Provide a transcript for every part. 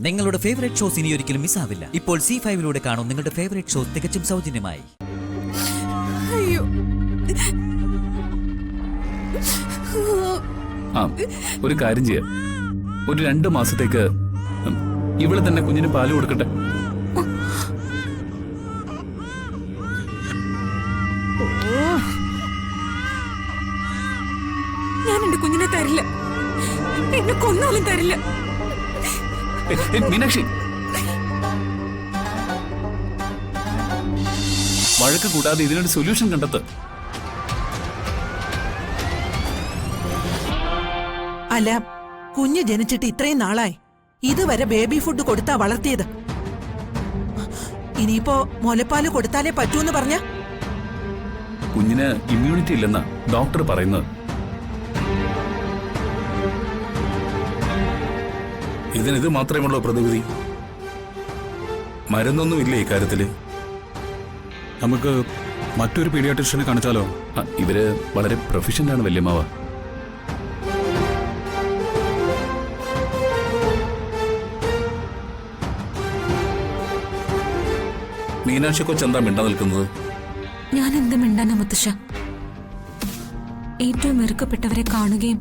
നിങ്ങളുടെ favourite shows ഇനി ഒരിക്കലും മിസ്സാവില്ല. ഇപ്പോൾ C5 കാണും നിങ്ങളുടെ ഫേവറേറ്റ് ഷോസ് തികച്ചും സൗജന്യമായി. അയ്യോ, ഒരു കാര്യം ചെയ്യാം, ഒരു 2 മാസത്തേക്ക് ഇവിടെ തന്നെ കുഞ്ഞിന് പാല് കൊടുക്കട്ടെ. ഞാൻ എന്റെ കുഞ്ഞിനെ തരില്ല, എന്നെ കൊന്നാലും തരില്ല. മീനാക്ഷി, വഴക്ക് കൂടാതെ ഇതിനൊരു സൊല്യൂഷൻ കണ്ടെത്ത്. അല്ല, കുഞ്ഞ് ജനിച്ചിട്ട് ഇത്രയും നാളായി, ഇതുവരെ ബേബി ഫുഡ് കൊടുത്താ വളർത്തിയത്. ഇനിയിപ്പോ മുലപ്പാല് കൊടുത്താലേ പറ്റൂന്ന് പറഞ്ഞ കുഞ്ഞിന് ഇമ്മ്യൂണിറ്റി ഇല്ലെന്നാ ഡോക്ടർ പറയുന്നത്. ഇതിനിത് മാത്രമേയുള്ളൂ പ്രതിവിധി? മരുന്നൊന്നുമില്ലേ ഇക്കാര്യത്തില്? നമുക്ക് മറ്റൊരു പീഡിയാട്രിഷ്യനെ കാണിച്ചാലോ? ഇവര് വളരെ പ്രൊഫഷണൽ ആണ് വല്യമ്മാവ. മീനാക്ഷി കൊച്ചെന്താ മിണ്ടാ നിൽക്കുന്നത്? ഞാൻ എന്ത് മിണ്ടാനാ മുത്തശ്ശ? ഏറ്റവും വെറുക്കപ്പെട്ടവരെ കാണുകയും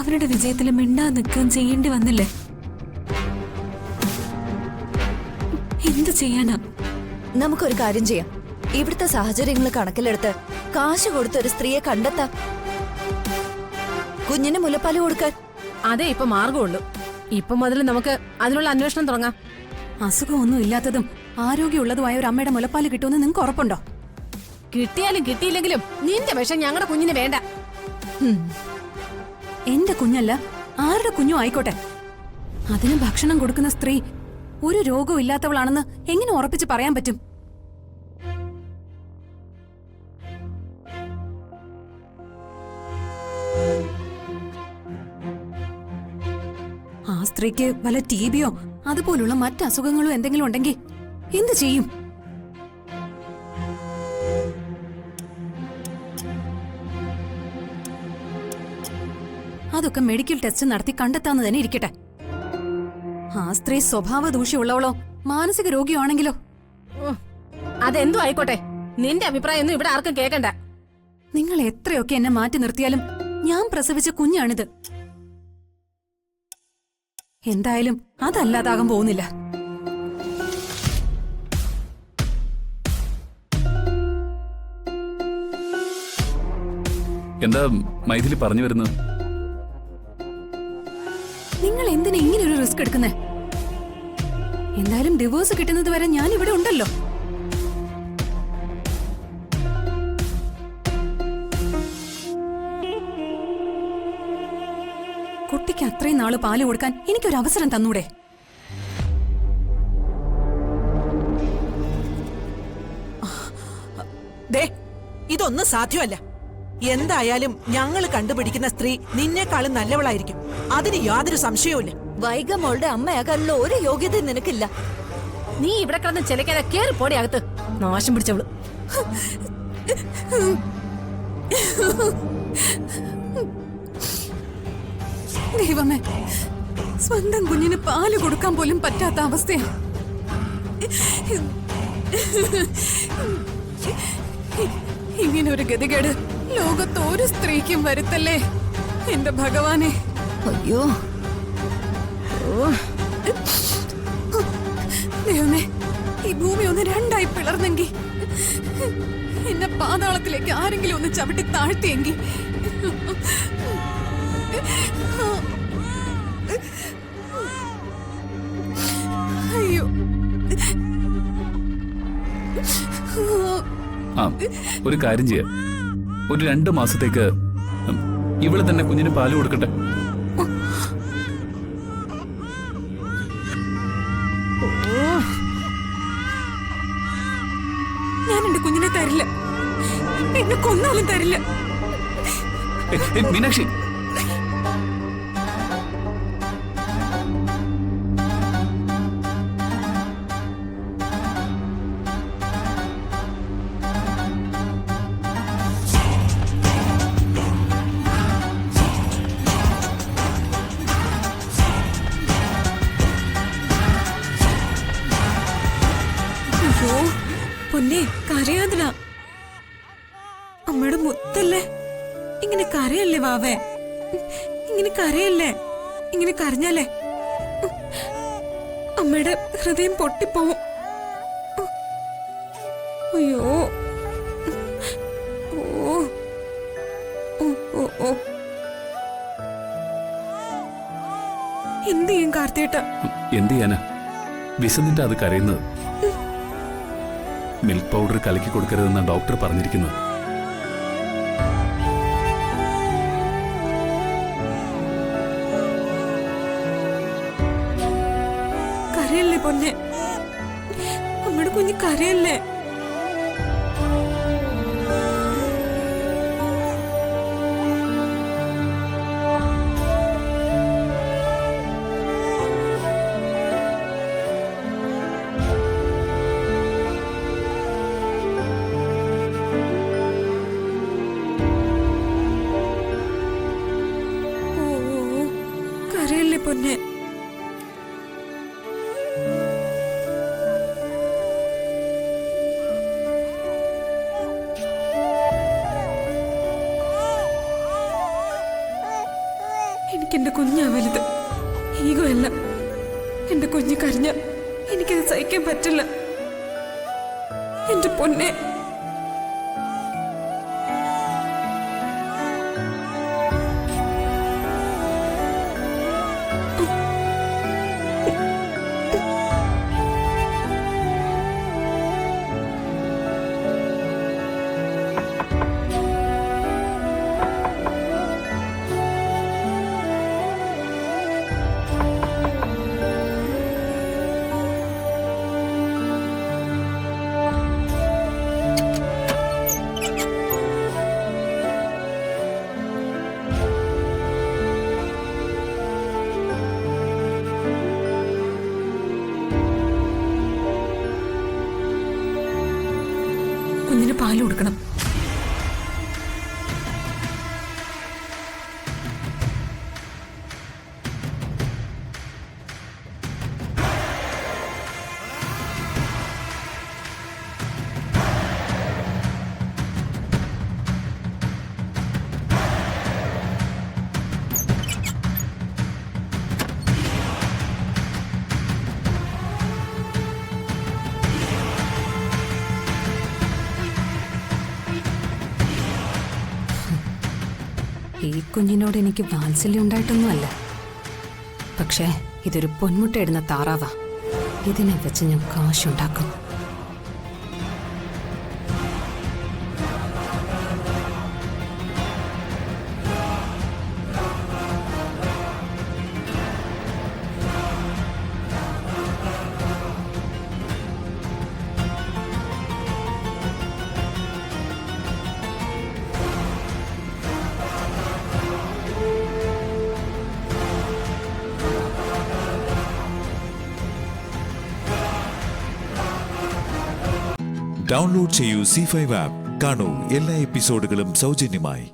അവരുടെ വിജയത്തിൽ മിണ്ടാ നിൽക്കുകയും ചെയ്യേണ്ടി വന്നില്ലേ? എന്ത് ചെയ്യാനാ? നമുക്കൊരു കാര്യം ചെയ്യാം. ഇവിടുത്തെ സാഹചര്യങ്ങൾ കണക്കിലെടുത്ത് കാശ് കൊടുത്ത ഒരു സ്ത്രീയെ കണ്ടെത്താം, കുഞ്ഞിന് മുലപ്പാല് കൊടുക്കാൻ. അതേ ഇപ്പൊ മാർഗമുള്ളൂ. ഇപ്പൊ മുതൽ നമുക്ക് അതിനുള്ള അന്വേഷണം തുടങ്ങാം. അസുഖമൊന്നും ഇല്ലാത്തതും ആരോഗ്യമുള്ളതുമായ ഒരു അമ്മയുടെ മുലപ്പാല് കിട്ടുമെന്ന് നിങ്ങൾക്ക് ഉറപ്പുണ്ടോ? കിട്ടിയാലും കിട്ടിയില്ലെങ്കിലും നിന്റെ വിഷം ഞങ്ങളുടെ കുഞ്ഞിന് വേണ്ട. എന്റെ കുഞ്ഞല്ല, ആരുടെ കുഞ്ഞും ആയിക്കോട്ടെ, അതിന് ഭക്ഷണം കൊടുക്കുന്ന സ്ത്രീ ഒരു രോഗവും ഇല്ലാത്തവളാണെന്ന് എങ്ങനെ ഉറപ്പിച്ച് പറയാൻ പറ്റും? ആ സ്ത്രീക്ക് വല്ല TB-യോ അതുപോലുള്ള മറ്റ് അസുഖങ്ങളോ എന്തെങ്കിലും ഉണ്ടെങ്കിൽ എന്ത് ചെയ്യും? അതൊക്കെ മെഡിക്കൽ ടെസ്റ്റ് നടത്തി കണ്ടെത്താന്ന് തന്നെ ഇരിക്കട്ടെ. ആ സ്ത്രീ സ്വഭാവ ദൂഷ്യമുള്ളവളോ മാനസിക രോഗിയോ ആണെങ്കിലോ? അതെന്തോ ആയിക്കോട്ടെ, നിന്റെ അഭിപ്രായം ഒന്നും ഇവിടെ ആർക്കും കേൾക്കണ്ട. നിങ്ങൾ എത്രയൊക്കെ എന്നെ മാറ്റി നിർത്തിയാലും ഞാൻ പ്രസവിച്ച കുഞ്ഞാണിത്. എന്തായാലും അതല്ലാതാകാൻ പോകുന്നില്ല. എന്താ മൈഥിലി പറഞ്ഞു വരുന്നത്? നിങ്ങൾ എന്തിനാ ഇങ്ങനെ ഒരു റിസ്ക് എടുക്കുന്നേ? എന്തായാലും ഡിവോഴ്സ് കിട്ടുന്നത് വരെ ഞാൻ ഇവിടെ ഉണ്ടല്ലോ. കുട്ടിക്ക് അത്രയും നാള് പാല് കൊടുക്കാൻ എനിക്കൊരു അവസരം തന്നൂടെ? ദേ, ഇതൊന്നും സാധ്യമല്ല. എന്തായാലും ഞങ്ങൾ കണ്ടുപിടിക്കുന്ന സ്ത്രീ നിന്നേക്കാളും നല്ലവളായിരിക്കും, അതിന് യാതൊരു സംശയവുമില്ല. വൈഗ മോളുടെ അമ്മയാകാനുള്ള ഒരു യോഗ്യത നിനക്കില്ല. നീ ഇവിടെ കിടന്ന് ചിലക്കാതെ കേറി പോടി അകത്ത്, നാശം പിടിച്ചവള്. ദൈവമേ, സ്വന്തം കുഞ്ഞിന് പാല് കൊടുക്കാൻ പോലും പറ്റാത്ത അവസ്ഥയാ. ഇങ്ങനെ ഒരു ഗതികേട് ലോകത്ത് ഒരു സ്ത്രീക്കും വരുത്തല്ലേ എന്റെ ഭഗവാനെ. അയ്യോ, ദൈവമേ, ഈ ഭൂമി ഒന്ന് രണ്ടായി പിളർന്നെങ്കിൽ, എന്നെ പാതാളത്തിലേക്ക് ആരെങ്കിലും ഒന്ന് ചവിട്ടി താഴ്ത്തിയെങ്കിൽ. അയ്യോ, ഒരു കാര്യം ചെയ്യാം, ഒരു 2 മാസത്തേക്ക് ഇവിടെ തന്നെ കുഞ്ഞിന് പാല് കൊടുക്കട്ടെ. ഞാൻ എന്റെ കുഞ്ഞിനെ തരില്ല, എന്നെ കൊന്നാലും തരില്ല. മീനാക്ഷി, പൊന്നെ കരയാതില. അമ്മയുടെ മുത്തല്ലേ, ഇങ്ങനെ കരയല്ലേ വാവേ, ഇങ്ങനെ കരയല്ലേ. ഇങ്ങനെ കരഞ്ഞാലേ അമ്മയുടെ ഹൃദയം പൊട്ടിപ്പോവും. അയ്യോ ഓ ഓ ഓ ഓ എന്ത് ചെയ്യും കാർത്തിയേട്ട? എന്ത് ചെയ്യാനാ, വിശന്നിട്ട് അത് കരയുന്നത്. മിൽക്ക് പൗഡർ കലക്കി കൊടുക്കരുതെന്ന് ഡോക്ടർ പറഞ്ഞിരിക്കുന്നത്. കരയല്ലേ പൊന്നെ, അമ്മയുടെ കുഞ്ഞ് കരയല്ലേ. ഓ കരയല്ലേ പൊന്നെ. എനിക്കെന്റെ കുഞ്ഞാ വലുത്, ഈഗോ അല്ല. എന്റെ കുഞ്ഞ് കരഞ്ഞ എനിക്കത് സഹിക്കാൻ പറ്റില്ല. എന്റെ പൊന്നെ. കുഞ്ഞിന് പാല് കൊടുക്കണം. ഈ കുഞ്ഞിനോട് എനിക്ക് വാത്സല്യം ഉണ്ടായിട്ടൊന്നുമല്ല. പക്ഷേ ഇതൊരു പൊന്മുട്ടയിടുന്ന താറാവാ. ഇതിനെ വെച്ച് ഞാൻ കാശുണ്ടാക്കും. ഡൗൺലോഡ് ചെയ്യൂ C5 ആപ്പ്. കാണൂ എല്ലാ എപ്പിസോഡുകളും സൗജന്യമായി.